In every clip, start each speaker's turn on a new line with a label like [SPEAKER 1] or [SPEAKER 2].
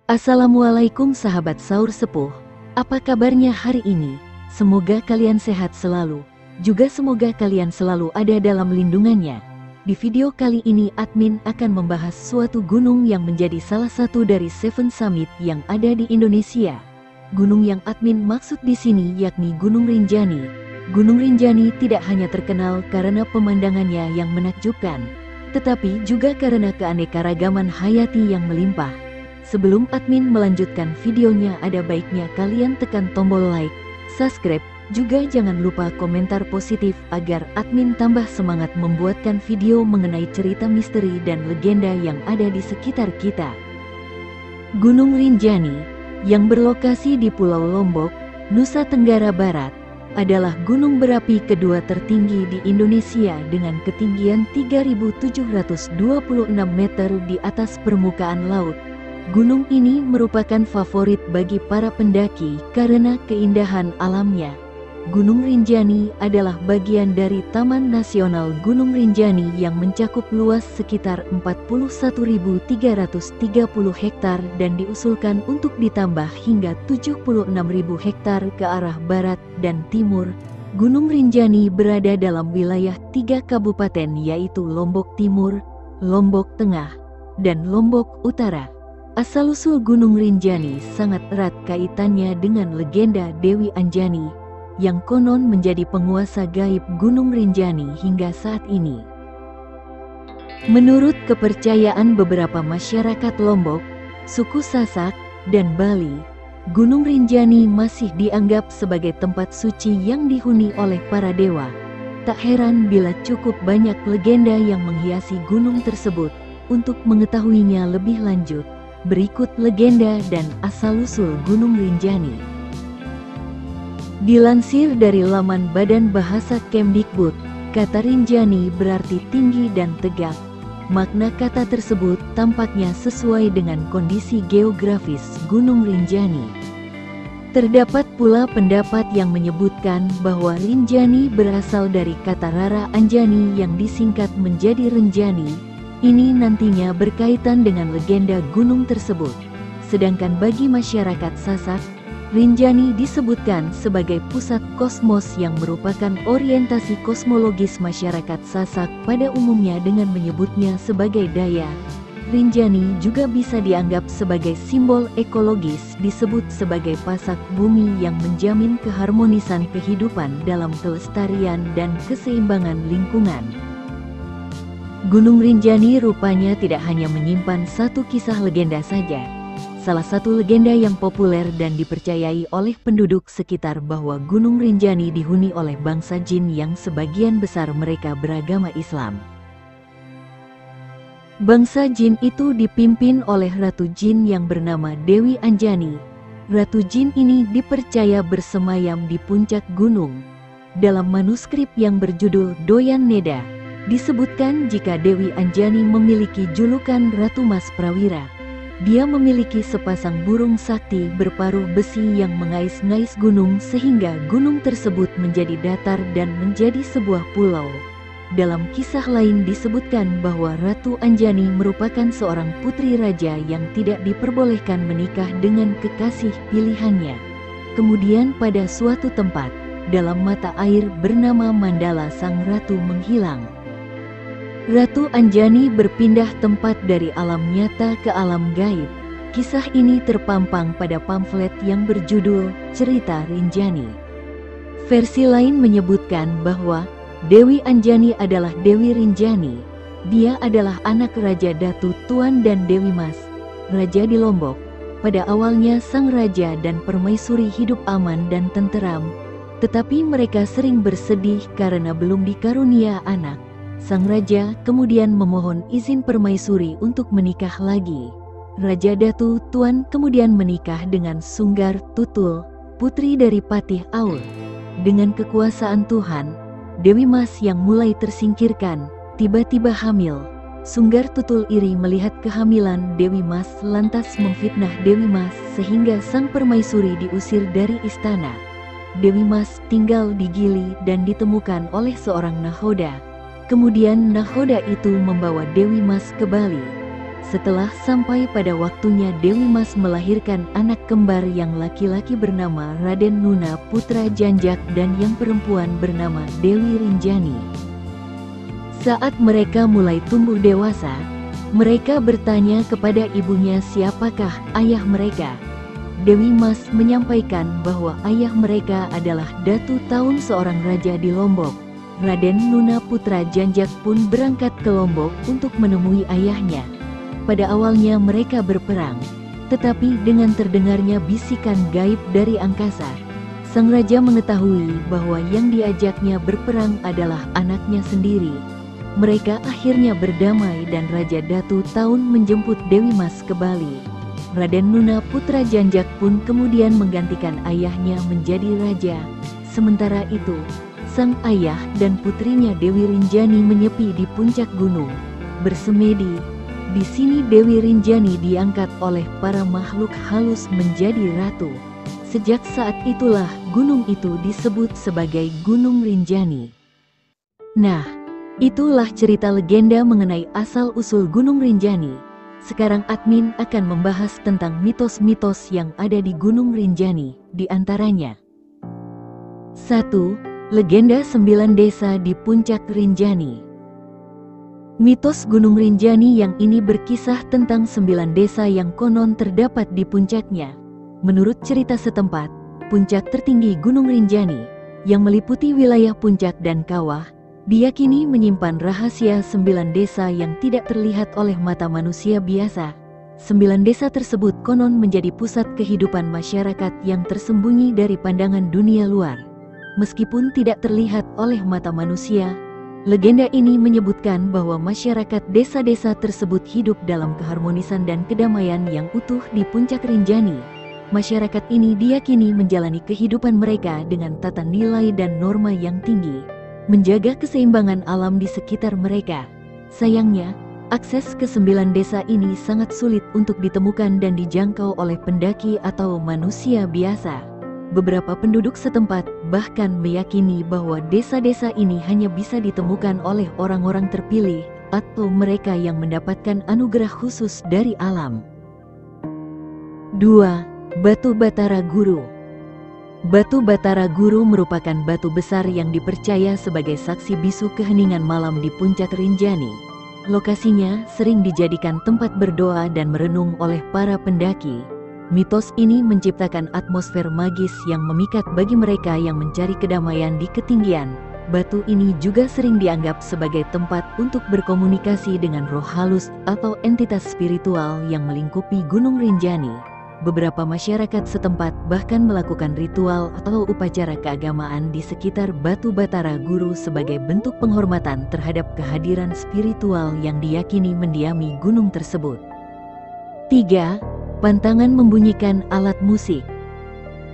[SPEAKER 1] Assalamualaikum sahabat Saur Sepuh, apa kabarnya hari ini? Semoga kalian sehat selalu, juga semoga kalian selalu ada dalam lindungannya. Di video kali ini admin akan membahas suatu gunung yang menjadi salah satu dari 7 summit yang ada di Indonesia. Gunung yang admin maksud di sini yakni Gunung Rinjani. Gunung Rinjani tidak hanya terkenal karena pemandangannya yang menakjubkan, tetapi juga karena keanekaragaman hayati yang melimpah. Sebelum admin melanjutkan videonya, ada baiknya kalian tekan tombol like, subscribe, juga jangan lupa komentar positif agar admin tambah semangat membuatkan video mengenai cerita misteri dan legenda yang ada di sekitar kita. Gunung Rinjani, yang berlokasi di Pulau Lombok, Nusa Tenggara Barat, adalah gunung berapi kedua tertinggi di Indonesia dengan ketinggian 3.726 meter di atas permukaan laut. Gunung ini merupakan favorit bagi para pendaki karena keindahan alamnya. Gunung Rinjani adalah bagian dari Taman Nasional Gunung Rinjani yang mencakup luas sekitar 41.330 hektar dan diusulkan untuk ditambah hingga 76.000 hektar ke arah barat dan timur. Gunung Rinjani berada dalam wilayah 3 kabupaten yaitu Lombok Timur, Lombok Tengah, dan Lombok Utara. Asal-usul Gunung Rinjani sangat erat kaitannya dengan legenda Dewi Anjani, yang konon menjadi penguasa gaib Gunung Rinjani hingga saat ini. Menurut kepercayaan beberapa masyarakat Lombok, suku Sasak, dan Bali, Gunung Rinjani masih dianggap sebagai tempat suci yang dihuni oleh para dewa. Tak heran bila cukup banyak legenda yang menghiasi gunung tersebut. Untuk mengetahuinya lebih lanjut, berikut legenda dan asal-usul Gunung Rinjani. Dilansir dari laman Badan Bahasa Kemdikbud, kata Rinjani berarti tinggi dan tegak. Makna kata tersebut tampaknya sesuai dengan kondisi geografis Gunung Rinjani. Terdapat pula pendapat yang menyebutkan bahwa Rinjani berasal dari kata Rara Anjani yang disingkat menjadi Renjani. Ini nantinya berkaitan dengan legenda gunung tersebut. Sedangkan bagi masyarakat Sasak, Rinjani disebutkan sebagai pusat kosmos yang merupakan orientasi kosmologis masyarakat Sasak pada umumnya dengan menyebutnya sebagai Daya. Rinjani juga bisa dianggap sebagai simbol ekologis, disebut sebagai pasak bumi yang menjamin keharmonisan kehidupan dalam kelestarian dan keseimbangan lingkungan. Gunung Rinjani rupanya tidak hanya menyimpan satu kisah legenda saja. Salah satu legenda yang populer dan dipercayai oleh penduduk sekitar bahwa Gunung Rinjani dihuni oleh bangsa jin yang sebagian besar mereka beragama Islam. Bangsa jin itu dipimpin oleh Ratu Jin yang bernama Dewi Anjani. Ratu Jin ini dipercaya bersemayam di puncak gunung. Dalam manuskrip yang berjudul Doyan Neda, disebutkan jika Dewi Anjani memiliki julukan Ratu Mas Prawira. Dia memiliki sepasang burung sakti berparuh besi yang mengais-ngais gunung sehingga gunung tersebut menjadi datar dan menjadi sebuah pulau. Dalam kisah lain disebutkan bahwa Ratu Anjani merupakan seorang putri raja yang tidak diperbolehkan menikah dengan kekasih pilihannya. Kemudian pada suatu tempat, dalam mata air bernama Mandala sang ratu menghilang. Ratu Anjani berpindah tempat dari alam nyata ke alam gaib. Kisah ini terpampang pada pamflet yang berjudul Cerita Rinjani. Versi lain menyebutkan bahwa Dewi Anjani adalah Dewi Rinjani. Dia adalah anak Raja Datu Tuan dan Dewi Mas, Raja di Lombok. Pada awalnya sang raja dan permaisuri hidup aman dan tenteram, tetapi mereka sering bersedih karena belum dikarunia anak. Sang raja kemudian memohon izin permaisuri untuk menikah lagi. Raja Datu Tuan kemudian menikah dengan Sunggar Tutul, putri dari Patih Aur. Dengan kekuasaan Tuhan, Dewi Mas yang mulai tersingkirkan, tiba-tiba hamil. Sunggar Tutul iri melihat kehamilan Dewi Mas lantas memfitnah Dewi Mas sehingga sang permaisuri diusir dari istana. Dewi Mas tinggal di Gili dan ditemukan oleh seorang nahoda. Kemudian nahoda itu membawa Dewi Mas ke Bali. Setelah sampai pada waktunya Dewi Mas melahirkan anak kembar yang laki-laki bernama Raden Nuna Putra Janjak dan yang perempuan bernama Dewi Rinjani. Saat mereka mulai tumbuh dewasa, mereka bertanya kepada ibunya siapakah ayah mereka. Dewi Mas menyampaikan bahwa ayah mereka adalah Datu Taun, seorang raja di Lombok. Raden Nuna Putra Janjak pun berangkat ke Lombok untuk menemui ayahnya. Pada awalnya mereka berperang, tetapi dengan terdengarnya bisikan gaib dari angkasa, sang raja mengetahui bahwa yang diajaknya berperang adalah anaknya sendiri. Mereka akhirnya berdamai dan Raja Datu Taun menjemput Dewi Mas ke Bali. Raden Nuna Putra Janjak pun kemudian menggantikan ayahnya menjadi raja. Sementara itu, sang ayah dan putrinya Dewi Rinjani menyepi di puncak gunung, bersemedi. Di sini Dewi Rinjani diangkat oleh para makhluk halus menjadi ratu. Sejak saat itulah gunung itu disebut sebagai Gunung Rinjani. Nah, itulah cerita legenda mengenai asal-usul Gunung Rinjani. Sekarang admin akan membahas tentang mitos-mitos yang ada di Gunung Rinjani, di antaranya 1. Legenda 9 desa di puncak Rinjani. Mitos Gunung Rinjani yang ini berkisah tentang 9 desa yang konon terdapat di puncaknya. Menurut cerita setempat, puncak tertinggi Gunung Rinjani, yang meliputi wilayah puncak dan kawah, diyakini menyimpan rahasia 9 desa yang tidak terlihat oleh mata manusia biasa. 9 desa tersebut konon menjadi pusat kehidupan masyarakat yang tersembunyi dari pandangan dunia luar. Meskipun tidak terlihat oleh mata manusia, legenda ini menyebutkan bahwa masyarakat desa-desa tersebut hidup dalam keharmonisan dan kedamaian yang utuh di puncak Rinjani. Masyarakat ini diyakini menjalani kehidupan mereka dengan tata nilai dan norma yang tinggi, menjaga keseimbangan alam di sekitar mereka. Sayangnya, akses ke 9 desa ini sangat sulit untuk ditemukan dan dijangkau oleh pendaki atau manusia biasa. Beberapa penduduk setempat bahkan meyakini bahwa desa-desa ini hanya bisa ditemukan oleh orang-orang terpilih atau mereka yang mendapatkan anugerah khusus dari alam. 2. Batu Batara Guru. Batu Batara Guru merupakan batu besar yang dipercaya sebagai saksi bisu keheningan malam di puncak Rinjani. Lokasinya sering dijadikan tempat berdoa dan merenung oleh para pendaki. Mitos ini menciptakan atmosfer magis yang memikat bagi mereka yang mencari kedamaian di ketinggian. Batu ini juga sering dianggap sebagai tempat untuk berkomunikasi dengan roh halus atau entitas spiritual yang melingkupi Gunung Rinjani. Beberapa masyarakat setempat bahkan melakukan ritual atau upacara keagamaan di sekitar Batu Batara Guru sebagai bentuk penghormatan terhadap kehadiran spiritual yang diyakini mendiami gunung tersebut. 3. Pantangan membunyikan alat musik.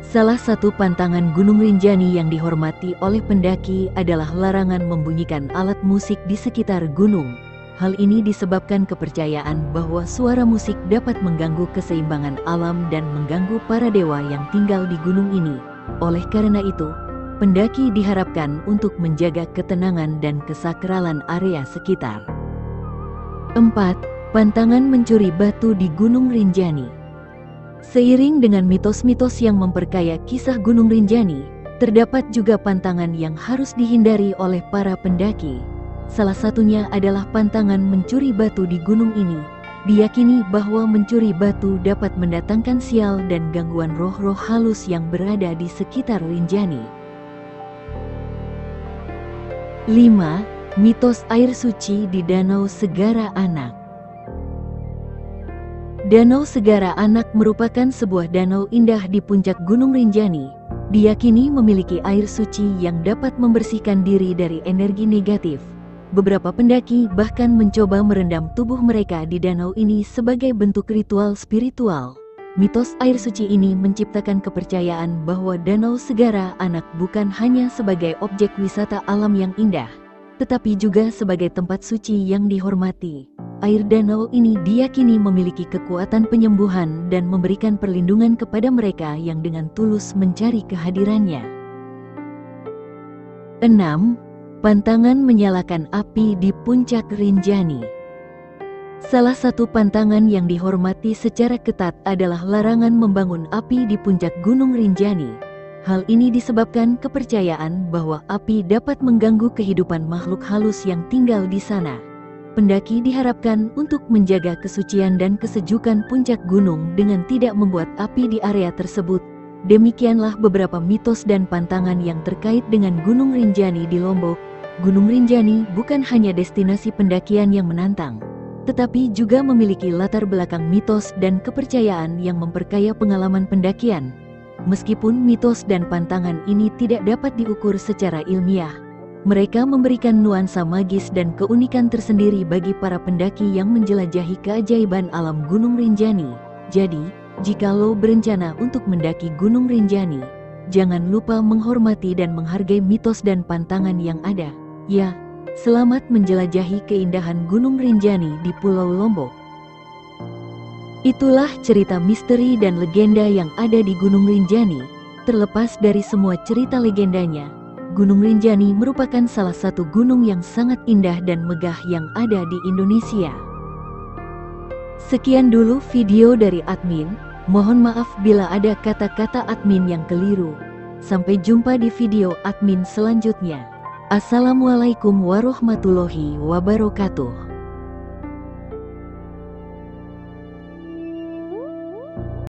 [SPEAKER 1] Salah satu pantangan Gunung Rinjani yang dihormati oleh pendaki adalah larangan membunyikan alat musik di sekitar gunung. Hal ini disebabkan kepercayaan bahwa suara musik dapat mengganggu keseimbangan alam dan mengganggu para dewa yang tinggal di gunung ini. Oleh karena itu, pendaki diharapkan untuk menjaga ketenangan dan kesakralan area sekitar. 4. Pantangan mencuri batu di Gunung Rinjani. Seiring dengan mitos-mitos yang memperkaya kisah Gunung Rinjani, terdapat juga pantangan yang harus dihindari oleh para pendaki. Salah satunya adalah pantangan mencuri batu di gunung ini. Diyakini bahwa mencuri batu dapat mendatangkan sial dan gangguan roh-roh halus yang berada di sekitar Rinjani. 5. Mitos air suci di Danau Segara Anak. Danau Segara Anak merupakan sebuah danau indah di puncak Gunung Rinjani. Diyakini memiliki air suci yang dapat membersihkan diri dari energi negatif. Beberapa pendaki bahkan mencoba merendam tubuh mereka di danau ini sebagai bentuk ritual spiritual. Mitos air suci ini menciptakan kepercayaan bahwa Danau Segara Anak bukan hanya sebagai objek wisata alam yang indah, tetapi juga sebagai tempat suci yang dihormati. Air danau ini diyakini memiliki kekuatan penyembuhan dan memberikan perlindungan kepada mereka yang dengan tulus mencari kehadirannya. 6. Pantangan menyalakan api di puncak Rinjani. Salah satu pantangan yang dihormati secara ketat adalah larangan membangun api di puncak Gunung Rinjani. Hal ini disebabkan kepercayaan bahwa api dapat mengganggu kehidupan makhluk halus yang tinggal di sana. Pendaki diharapkan untuk menjaga kesucian dan kesejukan puncak gunung dengan tidak membuat api di area tersebut. Demikianlah beberapa mitos dan pantangan yang terkait dengan Gunung Rinjani di Lombok. Gunung Rinjani bukan hanya destinasi pendakian yang menantang, tetapi juga memiliki latar belakang mitos dan kepercayaan yang memperkaya pengalaman pendakian. Meskipun mitos dan pantangan ini tidak dapat diukur secara ilmiah, mereka memberikan nuansa magis dan keunikan tersendiri bagi para pendaki yang menjelajahi keajaiban alam Gunung Rinjani. Jadi, jika lo berencana untuk mendaki Gunung Rinjani, jangan lupa menghormati dan menghargai mitos dan pantangan yang ada. Ya, selamat menjelajahi keindahan Gunung Rinjani di Pulau Lombok. Itulah cerita misteri dan legenda yang ada di Gunung Rinjani. Terlepas dari semua cerita legendanya, Gunung Rinjani merupakan salah satu gunung yang sangat indah dan megah yang ada di Indonesia. Sekian dulu video dari admin. Mohon maaf bila ada kata-kata admin yang keliru. Sampai jumpa di video admin selanjutnya. Assalamualaikum warahmatullahi wabarakatuh.